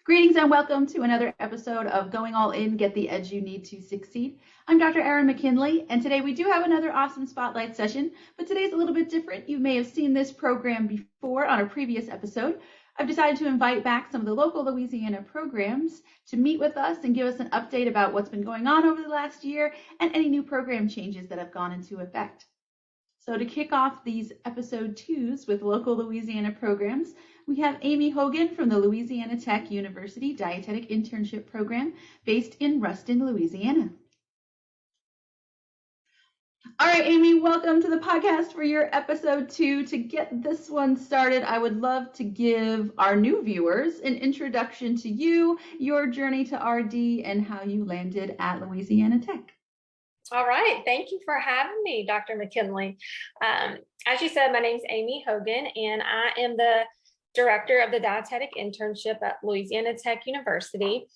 Greetings and welcome to another episode of Going All In, Get the Edge You Need to Succeed. I'm Dr. Erin McKinley, and today we do have another awesome spotlight session, but today's a little bit different. You may have seen this program before on a previous episode. I've decided to invite back some of the local Louisiana programs to meet with us and give us an update about what's been going on over the last year and any new program changes that have gone into effect. So to kick off these episode 2s with local Louisiana programs, we have Amy Hogan from the Louisiana Tech University Dietetic Internship program based in Ruston, Louisiana. All right, Amy, welcome to the podcast for your episode 2. To get this one started, I would love to give our new viewers an introduction to you, your journey to RD, and how you landed at Louisiana Tech. All right. Thank you for having me, Dr. McKinley. As you said, my name is Amy Hogan, and I am the director of the Dietetic Internship at Louisiana Tech University.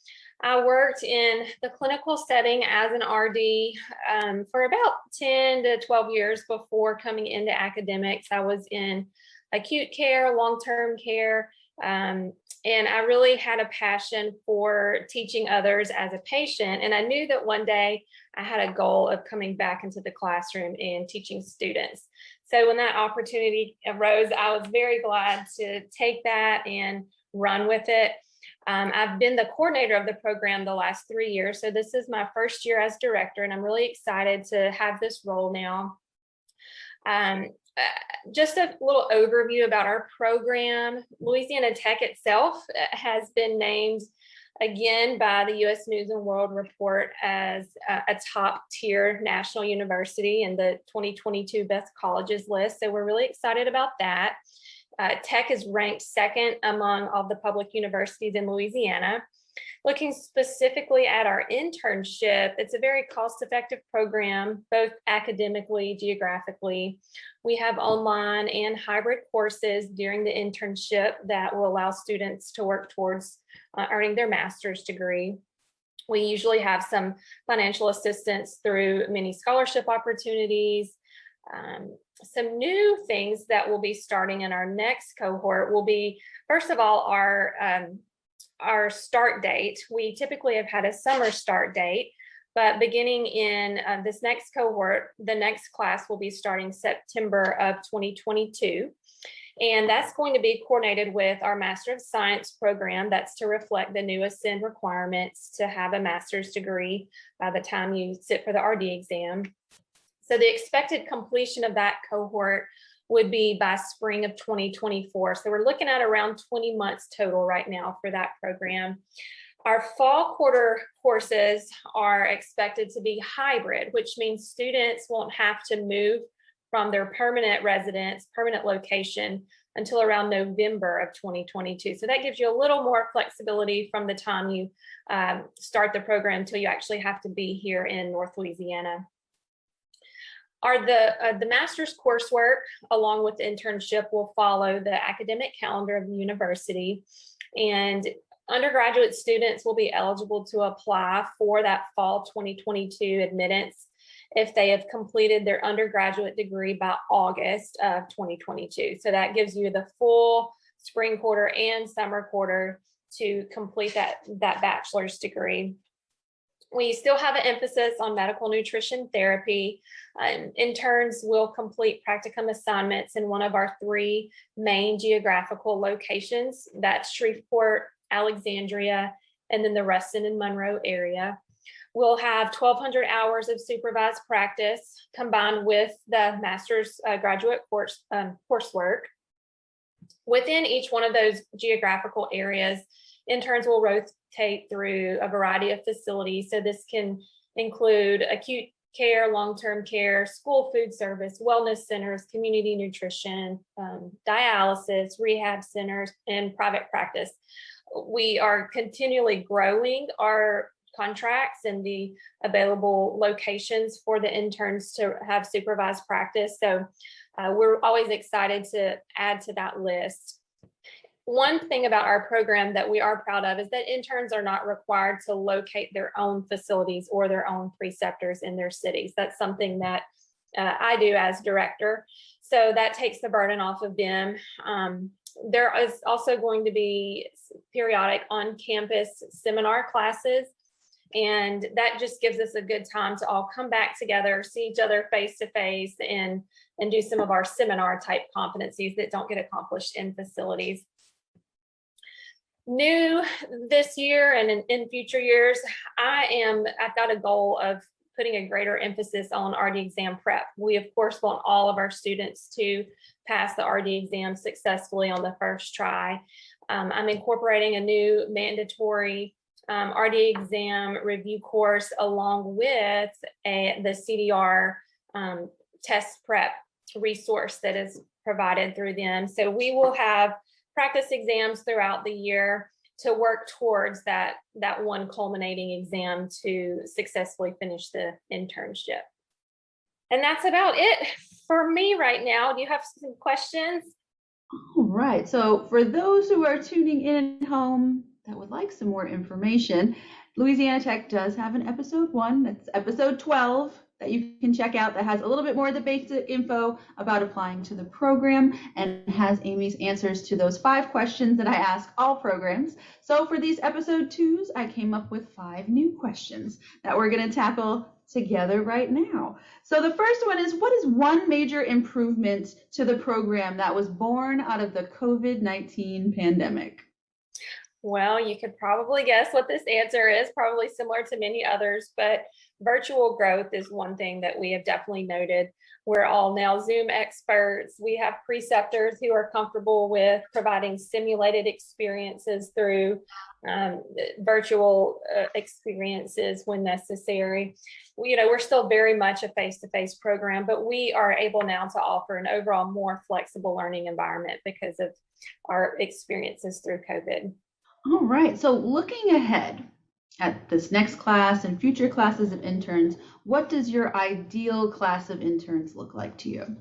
I worked in the clinical setting as an RD for about 10 to 12 years before coming into academics. I was in acute care, long-term care, and I really had a passion for teaching others as a patient. And I knew that one day I had a goal of coming back into the classroom and teaching students. So when that opportunity arose, I was very glad to take that and run with it. I've been the coordinator of the program the last 3 years. So this is my first year as director, and I'm really excited to have this role now. Just a little overview about our program. Louisiana Tech itself has been named again by the U.S. News and World Report as a top tier national university in the 2022 Best Colleges list. So we're really excited about that. Tech is ranked second among all the public universities in Louisiana. Looking specifically at our internship, it's a very cost-effective program, both academically, geographically. We have online and hybrid courses during the internship that will allow students to work towards earning their master's degree. We usually have some financial assistance through many scholarship opportunities. Some new things that will be starting in our next cohort will be, first of all, our start date. We typically have had a summer start date, but beginning in this next cohort, the next class will be starting September of 2022. And that's going to be coordinated with our Master of Science program. That's to reflect the new Ascend requirements to have a master's degree by the time you sit for the RD exam. So the expected completion of that cohort would be by spring of 2024. So we're looking at around 20 months total right now for that program. Our fall quarter courses are expected to be hybrid, which means students won't have to move from their permanent residence, permanent location until around November of 2022. So that gives you a little more flexibility from the time you start the program until you actually have to be here in North Louisiana. The master's coursework, along with the internship, will follow the academic calendar of the university, and undergraduate students will be eligible to apply for that fall 2022 admittance if they have completed their undergraduate degree by August of 2022. So that gives you the full spring quarter and summer quarter to complete that bachelor's degree. We still have an emphasis on medical nutrition therapy. Interns will complete practicum assignments in one of our 3 main geographical locations. That's Shreveport, Alexandria, and then the Ruston and Monroe area. We'll have 1,200 hours of supervised practice combined with the master's graduate coursework. Within each one of those geographical areas, interns will rotate through a variety of facilities. So this can include acute care, long-term care, school food service, wellness centers, community nutrition, dialysis, rehab centers, and private practice. We are continually growing our contracts and the available locations for the interns to have supervised practice. So we're always excited to add to that list. One thing about our program that we are proud of is that interns are not required to locate their own facilities or their own preceptors in their cities. That's something that I do as director. So that takes the burden off of them. There is also going to be periodic on-campus seminar classes, and that just gives us a good time to all come back together, see each other face to face, and do some of our seminar type competencies that don't get accomplished in facilities. New this year and in future years, I've got a goal of putting a greater emphasis on RD exam prep. We, of course, want all of our students to pass the RD exam successfully on the first try. I'm incorporating a new mandatory RD exam review course along with the CDR test prep resource that is provided through them. So we will have practice exams throughout the year to work towards that one culminating exam to successfully finish the internship. And that's about it for me right now. Do you have some questions? All right. So for those who are tuning in at home that would like some more information, Louisiana Tech does have an episode 1. That's episode 12 that you can check out that has a little bit more of the basic info about applying to the program and has Amy's answers to those 5 questions that I ask all programs. So for these episode 2s, I came up with 5 new questions that we're going to tackle together right now. So the first one is, what is one major improvement to the program that was born out of the COVID-19 pandemic? Well, you could probably guess what this answer is, probably similar to many others, but virtual growth is one thing that we have definitely noted. We're all now Zoom experts. We have preceptors who are comfortable with providing simulated experiences through virtual experiences when necessary. We're still very much a face-to-face program, but we are able now to offer an overall more flexible learning environment because of our experiences through COVID. All right, so looking ahead at this next class and future classes of interns, what does your ideal class of interns look like to you?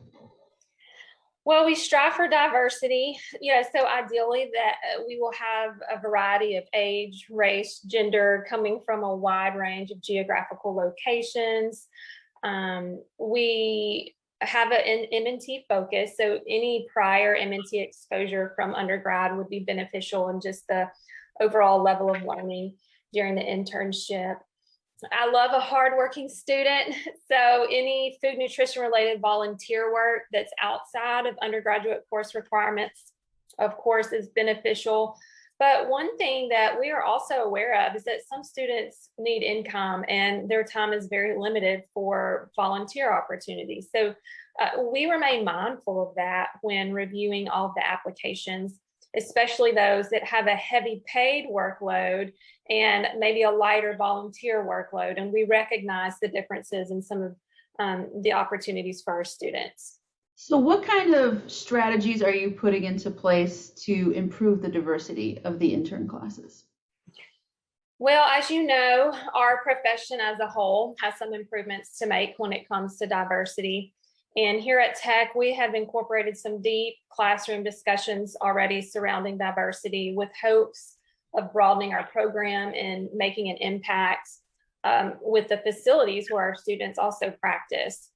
Well, we strive for diversity, so ideally that we will have a variety of age, race, gender, coming from a wide range of geographical locations. We have an M&T focus, so any prior M&T exposure from undergrad would be beneficial in just the overall level of learning during the internship. I love a hardworking student, so any food nutrition related volunteer work that's outside of undergraduate course requirements, of course, is beneficial. But one thing that we are also aware of is that some students need income and their time is very limited for volunteer opportunities. So we remain mindful of that when reviewing all of the applications, especially those that have a heavy paid workload and maybe a lighter volunteer workload. And we recognize the differences in some of the opportunities for our students. So what kind of strategies are you putting into place to improve the diversity of the intern classes? Well, as you know, our profession as a whole has some improvements to make when it comes to diversity. And here at Tech, we have incorporated some deep classroom discussions already surrounding diversity with hopes of broadening our program and making an impact with the facilities where our students also practice.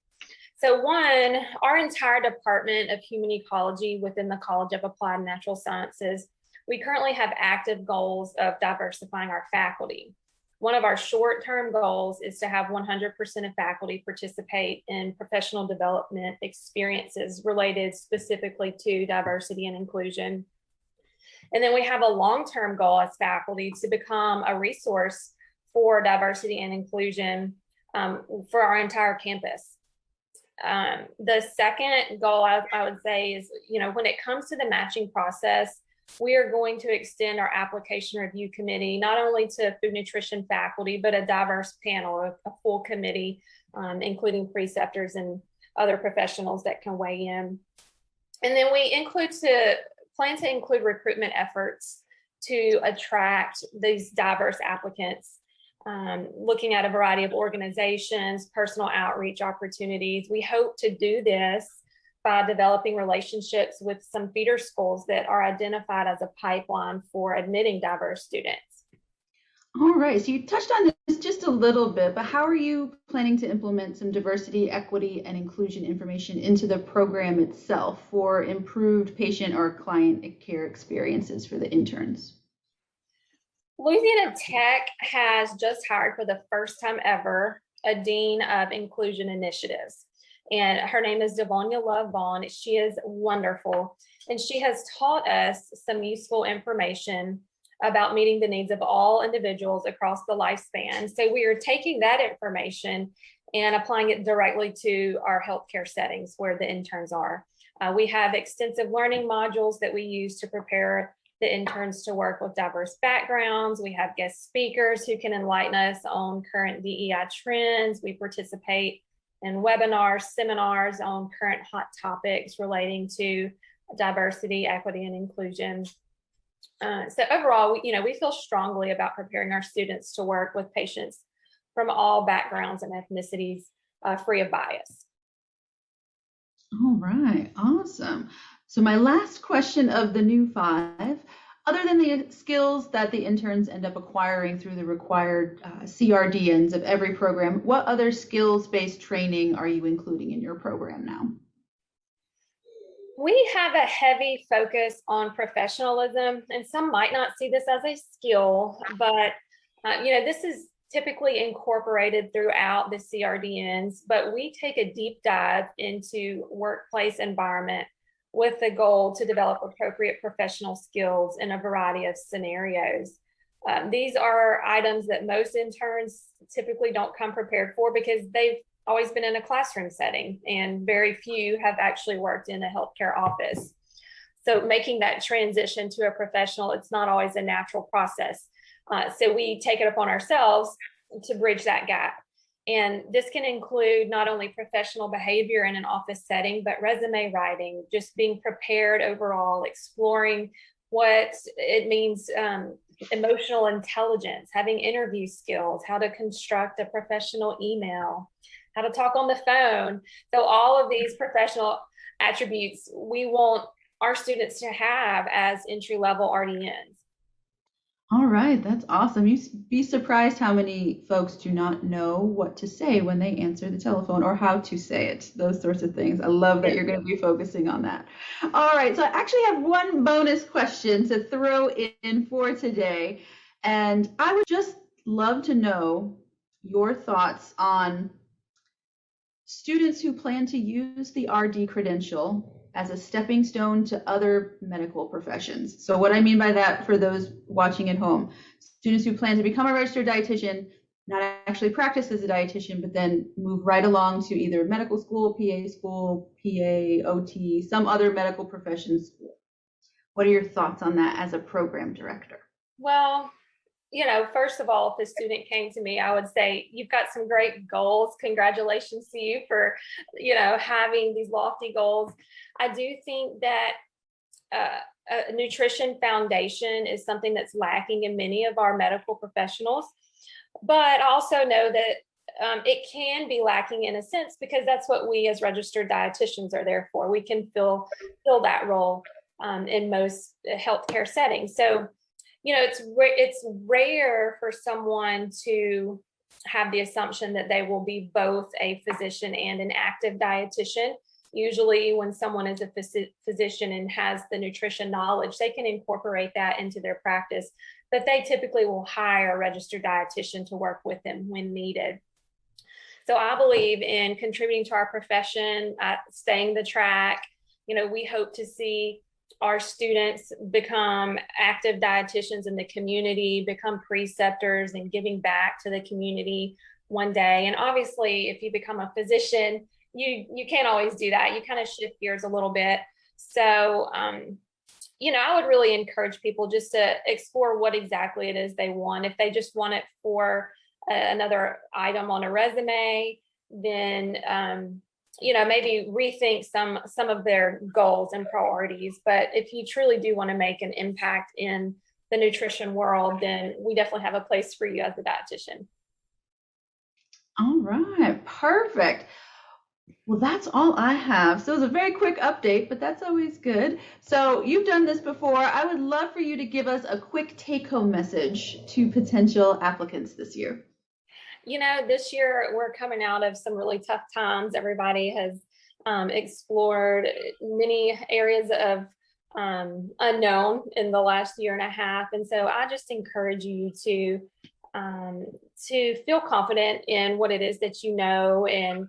So one, our entire Department of Human Ecology within the College of Applied Natural Sciences, we currently have active goals of diversifying our faculty. One of our short-term goals is to have 100% of faculty participate in professional development experiences related specifically to diversity and inclusion. And then we have a long-term goal as faculty to become a resource for diversity and inclusion for our entire campus. The second goal I would say is, when it comes to the matching process, we are going to extend our application review committee, not only to food nutrition faculty, but a diverse panel, a full committee including preceptors and other professionals that can weigh in. And then we plan to include recruitment efforts to attract these diverse applicants, looking at a variety of organizations, personal outreach opportunities. We hope to do this by developing relationships with some feeder schools that are identified as a pipeline for admitting diverse students. All right, so you touched on this just a little bit, but how are you planning to implement some diversity, equity, and inclusion information into the program itself for improved patient or client care experiences for the interns? Louisiana Tech has just hired for the first time ever a Dean of Inclusion Initiatives. And her name is Devonia Love Vaughn. She is wonderful. And she has taught us some useful information about meeting the needs of all individuals across the lifespan. So we are taking that information and applying it directly to our healthcare settings where the interns are. We have extensive learning modules that we use to prepare the interns to work with diverse backgrounds. We have guest speakers who can enlighten us on current DEI trends. We participate in webinars, seminars on current hot topics relating to diversity, equity, and inclusion. So overall, we feel strongly about preparing our students to work with patients from all backgrounds and ethnicities, free of bias. All right, awesome. So my last question of the new 5, other than the skills that the interns end up acquiring through the required CRDNs of every program, what other skills-based training are you including in your program now? We have a heavy focus on professionalism, and some might not see this as a skill, but this is typically incorporated throughout the CRDNs, but we take a deep dive into workplace environment with the goal to develop appropriate professional skills in a variety of scenarios. These are items that most interns typically don't come prepared for because they've always been in a classroom setting and very few have actually worked in a healthcare office. So making that transition to a professional, it's not always a natural process. So we take it upon ourselves to bridge that gap. And this can include not only professional behavior in an office setting, but resume writing, just being prepared overall, exploring what it means, emotional intelligence, having interview skills, how to construct a professional email, how to talk on the phone. So all of these professional attributes we want our students to have as entry-level RDNs. All right, that's awesome. You'd be surprised how many folks do not know what to say when they answer the telephone or how to say it, those sorts of things. I love that you're going to be focusing on that. All right, so I actually have one bonus question to throw in for today. And I would just love to know your thoughts on students who plan to use the RD credential as a stepping stone to other medical professions. So what I mean by that, for those watching at home, students who plan to become a registered dietitian, not actually practice as a dietitian, but then move right along to either medical school, PA, OT, some other medical profession school. What are your thoughts on that as a program director? Well, first of all, if a student came to me, I would say, you've got some great goals. Congratulations to you for, having these lofty goals. I do think that a nutrition foundation is something that's lacking in many of our medical professionals, but I also know that it can be lacking in a sense because that's what we as registered dietitians are there for. We can fill that role in most healthcare settings. So it's rare for someone to have the assumption that they will be both a physician and an active dietitian. Usually when someone is a physician and has the nutrition knowledge, they can incorporate that into their practice, but they typically will hire a registered dietitian to work with them when needed. So I believe in contributing to our profession, staying the track. We hope to see our students become active dietitians in the community, become preceptors and giving back to the community one day. And obviously, if you become a physician, you can't always do that. You kind of shift gears a little bit. So, I would really encourage people just to explore what exactly it is they want. If they just want it for another item on a resume, then maybe rethink some of their goals and priorities. But if you truly do want to make an impact in the nutrition world, then we definitely have a place for you as a dietitian. All right, perfect. Well, that's all I have. So it was a very quick update, but that's always good. So you've done this before. I would love for you to give us a quick take-home message to potential applicants this year. This year we're coming out of some really tough times. Everybody has explored many areas of unknown in the last year and a half. And so I just encourage you to feel confident in what it is that you know, and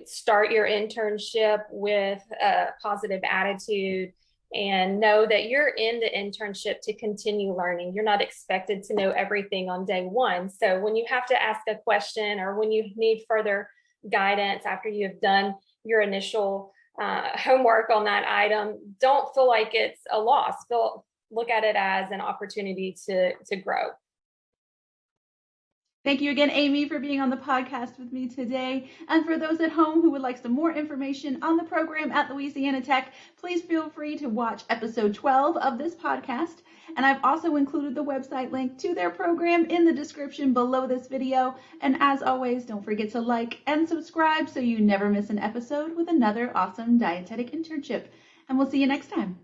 start your internship with a positive attitude, and know that you're in the internship to continue learning. You're not expected to know everything on day one. So when you have to ask a question, or when you need further guidance after you have done your initial homework on that item, don't feel like it's a loss. Look at it as an opportunity to grow. Thank you again, Amy, for being on the podcast with me today. And for those at home who would like some more information on the program at Louisiana Tech, please feel free to watch episode 12 of this podcast. And I've also included the website link to their program in the description below this video. And as always, don't forget to like and subscribe so you never miss an episode with another awesome dietetic internship. And we'll see you next time.